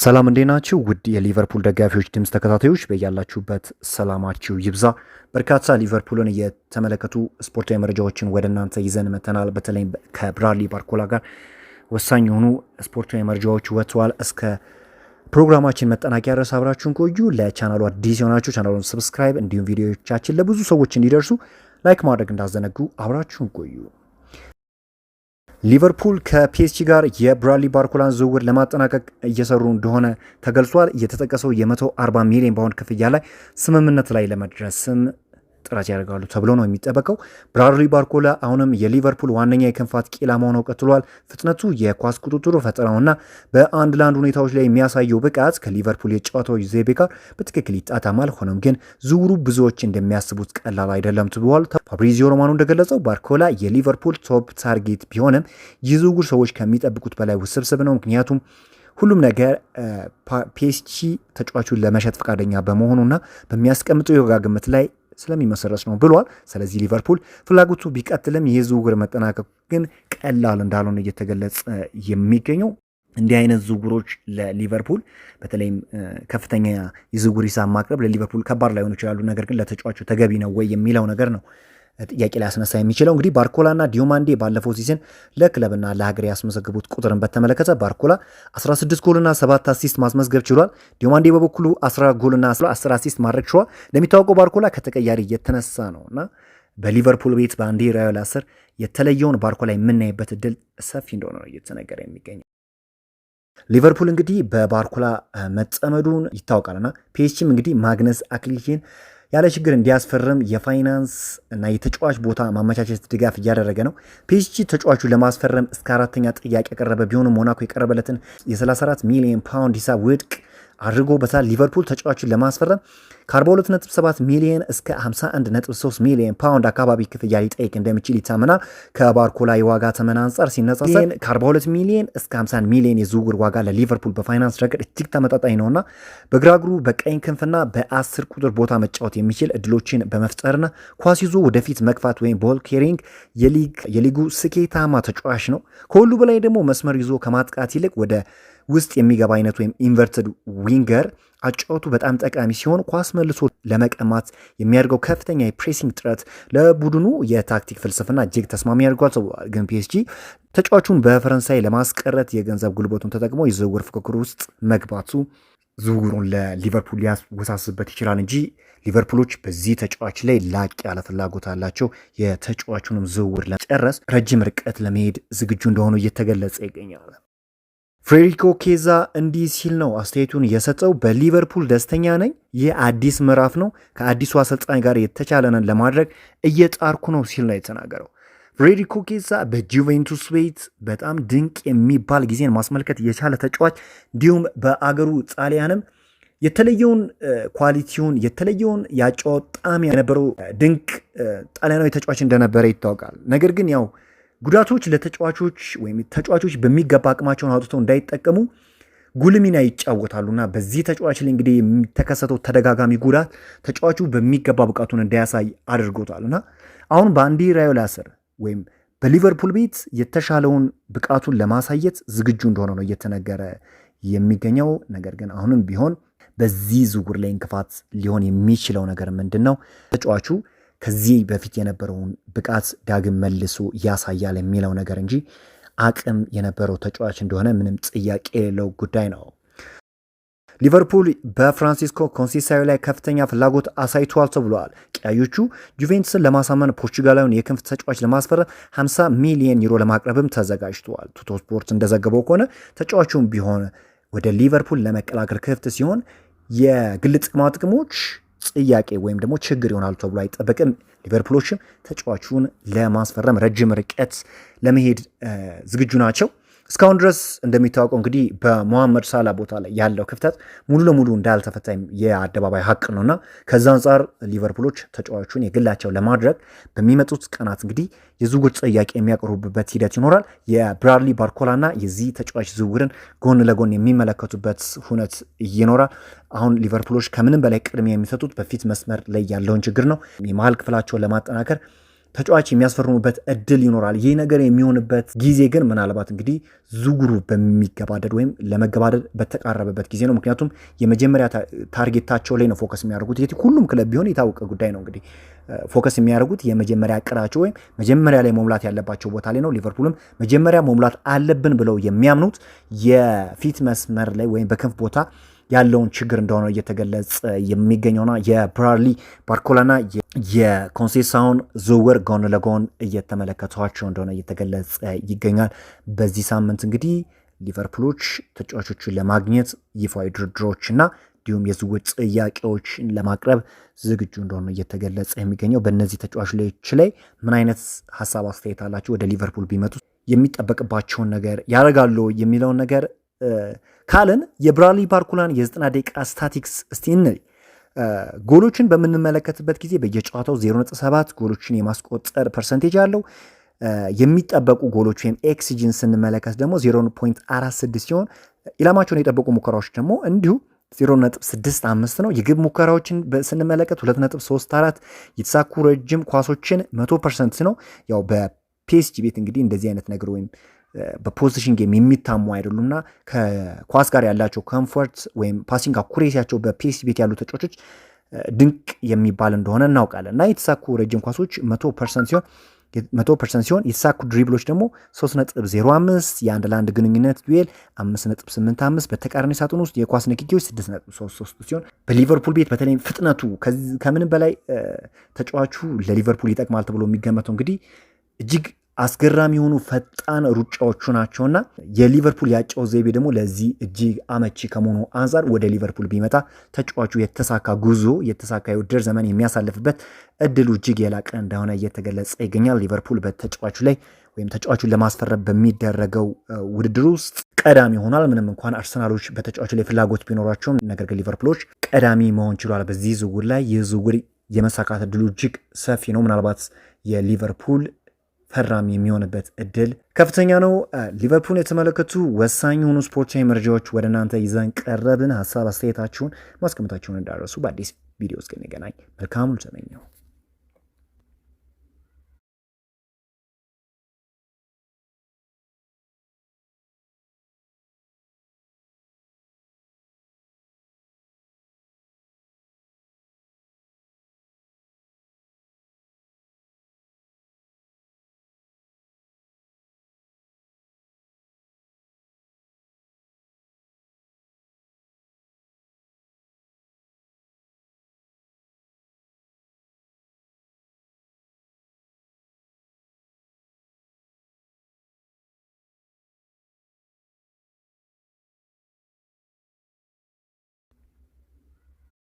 ሰላም እንዴት ናችሁ? ውድ የሊቨርፑል ደጋፊዎች ድምፅ ተከታታዮች በያላችሁበት ሰላማችሁ ይብዛ። በርካታ ሊቨርፑልን የተመለከቱ ስፖርታዊ መረጃዎችን ወደ እናንተ ይዘን መተናል። በተለይም ከብራድሊ ባርኮላ ጋር ወሳኝ የሆኑ ስፖርታዊ መረጃዎች ወጥተዋል። እስከ ፕሮግራማችን መጠናቂያ ድረስ አብራችሁን ቆዩ። ለቻናሉ አዲስ የሆናችሁ ቻናሉን ሰብስክራይብ፣ እንዲሁም ቪዲዮዎቻችን ለብዙ ሰዎች እንዲደርሱ ላይክ ማድረግ እንዳዘነጉ አብራችሁን ቆዩ። ሊቨርፑል ከፒኤስጂ ጋር የብራድሊ ባርኮላን ዝውውር ለማጠናቀቅ እየሰሩ እንደሆነ ተገልጿል። የተጠቀሰው የ140 ሚሊዮን ፓውንድ ክፍያ ላይ ስምምነት ላይ ለመድረስም ጥረት ያደርጋሉ ተብሎ ነው የሚጠበቀው። ብራድሊ ባርኮላ አሁንም የሊቨርፑል ዋነኛ የክንፍ አጥቂ ኢላማ ሆነው ቀጥሏል። ፍጥነቱ፣ የኳስ ቁጥጥሩ፣ ፈጠራውና በአንድ ለአንድ ሁኔታዎች ላይ የሚያሳየው ብቃት ከሊቨርፑል የጨዋታዎች ዘይቤ ጋር በትክክል ይጣጣማል። ሆኖም ግን ዝውውሩ ብዙዎች እንደሚያስቡት ቀላል አይደለም ተብሏል። ፋብሪዚዮ ሮማኖ እንደገለጸው ባርኮላ የሊቨርፑል ቶፕ ታርጌት ቢሆንም ይህ ዝውውር ሰዎች ከሚጠብቁት በላይ ውስብስብ ነው። ምክንያቱም ሁሉም ነገር ፒኤስጂ ተጫዋቹን ለመሸጥ ፈቃደኛ በመሆኑና በሚያስቀምጠው የዋጋ ግምት ላይ ስለሚመሰረት ነው ብሏል። ስለዚህ ሊቨርፑል ፍላጎቱ ቢቀጥልም ይህ ዝውውር መጠናቀቅ ግን ቀላል እንዳልሆነ እየተገለጸ የሚገኘው እንዲህ አይነት ዝውውሮች ለሊቨርፑል በተለይም ከፍተኛ የዝውውር ሂሳብ ማቅረብ ለሊቨርፑል ከባድ ላይሆኑ ይችላሉ። ነገር ግን ለተጫዋቹ ተገቢ ነው ወይ የሚለው ነገር ነው ጥያቄ ላይ ያስነሳ የሚችለው። እንግዲህ ባርኮላና ዲዮማንዴ ባለፈው ሲዝን ለክለብና ለሀገር ያስመዘገቡት ቁጥርን በተመለከተ ባርኮላ 16 ጎልና 7 አሲስት ማስመዝገብ ችሏል። ዲዮማንዴ በበኩሉ 10 ጎልና 10 አሲስት ማድረግ ችሏል። እንደሚታወቀው ባርኮላ ከተቀያሪ የተነሳ ነው እና በሊቨርፑል ቤት በአንዲ ራዮላ ስር የተለየውን ባርኮላ የምናይበት እድል ሰፊ እንደሆነ ነው እየተነገረ የሚገኘው። ሊቨርፑል እንግዲህ በባርኮላ መጠመዱን ይታወቃልና ፒኤስጂም እንግዲህ ማግነስ አክሊንጂን ያለ ችግር እንዲያስፈርም የፋይናንስ እና የተጫዋች ቦታ ማመቻቸት ድጋፍ እያደረገ ነው። ፒኤስጂ ተጫዋቹን ለማስፈረም እስከ 4ኛ ጥያቄ ያቀረበ ቢሆንም ሞናኮ የቀረበለትን የ34 ሚሊዮን ፓውንድ ሂሳብ ውድቅ አድርጎበታል። ሊቨርፑል ተጫዋቹን ለማስፈረም ከ42.7 ሚሊዮን እስከ 51.3 ሚሊዮን ፓውንድ አካባቢ ክፍያ ሊጠይቅ እንደሚችል ይታመናል። ከባርኮላ የዋጋ ተመን አንጻር ሲነጻጸር ከ42 ሚሊዮን እስከ 50 ሚሊዮን የዝውውር ዋጋ ለሊቨርፑል በፋይናንስ ረገድ እጅግ ተመጣጣኝ ነውና በግራ እግሩ በቀኝ ክንፍና በ10 ቁጥር ቦታ መጫወት የሚችል እድሎችን በመፍጠርና ኳስ ይዞ ወደፊት መግፋት ወይም ቦል ኬሪንግ የሊጉ ስኬታማ ተጫዋች ነው። ከሁሉ በላይ ደግሞ መስመር ይዞ ከማጥቃት ይልቅ ወደ ውስጥ የሚገባ አይነት ወይም ኢንቨርትድ ዊንገር አጫወቱ በጣም ጠቃሚ ሲሆን ኳስ መልሶ ለመቀማት የሚያደርገው ከፍተኛ የፕሬሲንግ ጥረት ለቡድኑ የታክቲክ ፍልስፍና እጅግ ተስማሚ ያደርጓል ተብሏል። ግን ፒኤስጂ ተጫዋቹን በፈረንሳይ ለማስቀረት የገንዘብ ጉልበቱን ተጠቅሞ የዝውውር ፍክክር ውስጥ መግባቱ ዝውውሩን ለሊቨርፑል ሊያወሳስበት ይችላል እንጂ ሊቨርፑሎች በዚህ ተጫዋች ላይ ላቅ ያለ ፍላጎት አላቸው። የተጫዋቹንም ዝውውር ለመጨረስ ረጅም ርቀት ለመሄድ ዝግጁ እንደሆኑ እየተገለጸ ይገኛል። ፍሬሪኮ ኬዛ እንዲህ ሲል ነው አስተያየቱን የሰጠው። በሊቨርፑል ደስተኛ ነኝ። ይህ አዲስ ምዕራፍ ነው። ከአዲሱ አሰልጣኝ ጋር የተቻለንን ለማድረግ እየጣርኩ ነው ሲል ነው የተናገረው። ፍሬሪኮ ኬዛ በጁቬንቱስ ቤት በጣም ድንቅ የሚባል ጊዜን ማስመልከት የቻለ ተጫዋች እንዲሁም በአገሩ ጣሊያንም የተለየውን ኳሊቲውን የተለየውን ያጫወት ጣዕም የነበረው ድንቅ ጣሊያናዊ ተጫዋች እንደነበረ ይታወቃል። ነገር ግን ያው ጉዳቶች ለተጫዋቾች ወይም ተጫዋቾች በሚገባ አቅማቸውን አውጥተው እንዳይጠቀሙ ጉልህ ሚና ይጫወታሉና በዚህ ተጫዋች ላይ እንግዲህ የሚተከሰተው ተደጋጋሚ ጉዳት ተጫዋቹ በሚገባ ብቃቱን እንዳያሳይ አድርጎታልና አሁን በአንዲ ራዮላ ስር ወይም በሊቨርፑል ቤት የተሻለውን ብቃቱን ለማሳየት ዝግጁ እንደሆነ ነው እየተነገረ የሚገኘው። ነገር ግን አሁንም ቢሆን በዚህ ዝውውር ላይ እንቅፋት ሊሆን የሚችለው ነገር ምንድን ነው? ተጫዋቹ ከዚህ በፊት የነበረውን ብቃት ዳግም መልሶ ያሳያል የሚለው ነገር እንጂ አቅም የነበረው ተጫዋች እንደሆነ ምንም ጥያቄ የሌለው ጉዳይ ነው። ሊቨርፑል በፍራንሲስኮ ኮንሴሳዮ ላይ ከፍተኛ ፍላጎት አሳይቷል ተብሏል። ቀያዮቹ ጁቬንቱስን ለማሳመን ፖርቹጋላዊውን የክንፍ ተጫዋች ለማስፈረም 50 ሚሊዮን ዩሮ ለማቅረብም ተዘጋጅተዋል። ቱቶ ስፖርት እንደዘገበው ከሆነ ተጫዋቹም ቢሆን ወደ ሊቨርፑል ለመቀላቀል ክፍት ሲሆን የግል ጥቅማ ጥቅሞች ጥያቄ ወይም ደግሞ ችግር ይሆናሉ ተብሎ አይጠበቅም። ሊቨርፑሎችም ተጫዋቹን ለማስፈረም ረጅም ርቀት ለመሄድ ዝግጁ ናቸው። እስካሁን ድረስ እንደሚታወቀው እንግዲህ በሞሐመድ ሳላ ቦታ ላይ ያለው ክፍተት ሙሉ ለሙሉ እንዳልተፈታ የአደባባይ ሀቅ ነውና ከዛ አንጻር ሊቨርፑሎች ተጫዋቹን የግላቸው ለማድረግ በሚመጡት ቀናት እንግዲህ የዝውውር ጥያቄ የሚያቀርቡበት ሂደት ይኖራል። የብራድሊ ባርኮላና የዚህ ተጫዋች ዝውውርን ጎን ለጎን የሚመለከቱበት ሁነት ይኖራል። አሁን ሊቨርፑሎች ከምንም በላይ ቅድሚያ የሚሰጡት በፊት መስመር ላይ ያለውን ችግር ነው። የመሀል ክፍላቸውን ለማጠናከር ተጫዋች የሚያስፈርሙበት እድል ይኖራል። ይህ ነገር የሚሆንበት ጊዜ ግን ምናልባት እንግዲህ ዝውውሩ በሚገባደድ ወይም ለመገባደድ በተቃረበበት ጊዜ ነው። ምክንያቱም የመጀመሪያ ታርጌታቸው ላይ ነው ፎከስ የሚያደርጉት። ሁሉም ክለብ ቢሆን የታወቀ ጉዳይ ነው። እንግዲህ ፎከስ የሚያደርጉት የመጀመሪያ እቅዳቸው ወይም መጀመሪያ ላይ መሙላት ያለባቸው ቦታ ላይ ነው። ሊቨርፑልም መጀመሪያ መሙላት አለብን ብለው የሚያምኑት የፊት መስመር ላይ ወይም በክንፍ ቦታ ያለውን ችግር እንደሆነ እየተገለጸ የሚገኘውና የብራድሊ ባርኮላና የኮንሴሳውን ዝውውር ጎን ለጎን እየተመለከቷቸው እንደሆነ እየተገለጸ ይገኛል። በዚህ ሳምንት እንግዲህ ሊቨርፑሎች ተጫዋቾችን ለማግኘት ይፋዊ ድርድሮችና እንዲሁም የዝውውር ጥያቄዎችን ለማቅረብ ዝግጁ እንደሆነ እየተገለጸ የሚገኘው። በእነዚህ ተጫዋቾች ላይ ምን አይነት ሀሳብ አስተያየት አላቸው? ወደ ሊቨርፑል ቢመጡ የሚጠበቅባቸውን ነገር ያደርጋሉ የሚለውን ነገር ካልን የብራድሊ ባርኮላን የ90 ደቂቃ ስታቲክስ እስቲ እንይ። ጎሎችን በምንመለከትበት ጊዜ በየጨዋታው 0.7 ጎሎችን የማስቆጠር ፐርሰንቴጅ አለው። የሚጠበቁ ጎሎች ወይም ኤክስጂን ስንመለከት ደግሞ 0.46 ሲሆን ኢላማቸውን የጠበቁ ሙከራዎች ደግሞ እንዲሁ 0.65 ነው። የግብ ሙከራዎችን ስንመለከት 2.34፣ የተሳኩ ረጅም ኳሶችን 100% ነው። ያው በፒኤስጂ ቤት እንግዲህ እንደዚህ አይነት ነገር ወይም በፖዚሽን ጌም የሚታሙ አይደሉምና ከኳስ ጋር ያላቸው ኮምፎርት ወይም ፓሲንግ አኩሬሲያቸው በፒኤስጂ ቤት ያሉ ተጫዋቾች ድንቅ የሚባል እንደሆነ እናውቃለን። እና የተሳኩ ረጅም ኳሶች 100% ሲሆን የተሳኩ ድሪብሎች ደግሞ 3.05፣ የአንድ ለአንድ ግንኙነት ዱኤል 5.85፣ በተቃራኒ ሳጥን ውስጥ የኳስ ንክኪዎች 6.33 ሲሆን በሊቨርፑል ቤት በተለይም ፍጥነቱ ከምንም በላይ ተጫዋቹ ለሊቨርፑል ይጠቅማል ተብሎ የሚገመተው እንግዲህ እጅግ አስገራሚ የሆኑ ፈጣን ሩጫዎቹ ናቸውና የሊቨርፑል ያጫው ዘይቤ ደግሞ ለዚህ እጅግ አመቺ ከመሆኑ አንጻር ወደ ሊቨርፑል ቢመጣ ተጫዋቹ የተሳካ ጉዞ የተሳካ የውድድር ዘመን የሚያሳልፍበት እድሉ እጅግ የላቀ እንደሆነ እየተገለጸ ይገኛል። ሊቨርፑል በተጫዋቹ ላይ ወይም ተጫዋቹን ለማስፈረም በሚደረገው ውድድር ውስጥ ቀዳሚ ሆኗል። ምንም እንኳን አርሰናሎች በተጫዋቹ ላይ ፍላጎት ቢኖራቸውም ነገር ግን ሊቨርፑሎች ቀዳሚ መሆን ችሏል በዚህ ዝውውር ላይ። ይህ ዝውውር የመሳካት እድሉ እጅግ ሰፊ ነው። ምናልባት የሊቨርፑል ፈራሚ የሚሆንበት እድል ከፍተኛ ነው። ሊቨርፑል የተመለከቱ ወሳኝ የሆኑ ስፖርታዊ መረጃዎች ወደ እናንተ ይዘን ቀረብን። ሀሳብ አስተያየታችሁን ማስቀመጣችሁን እንዳረሱ በአዲስ ቪዲዮ እስክንገናኝ መልካሙን ተመኘው።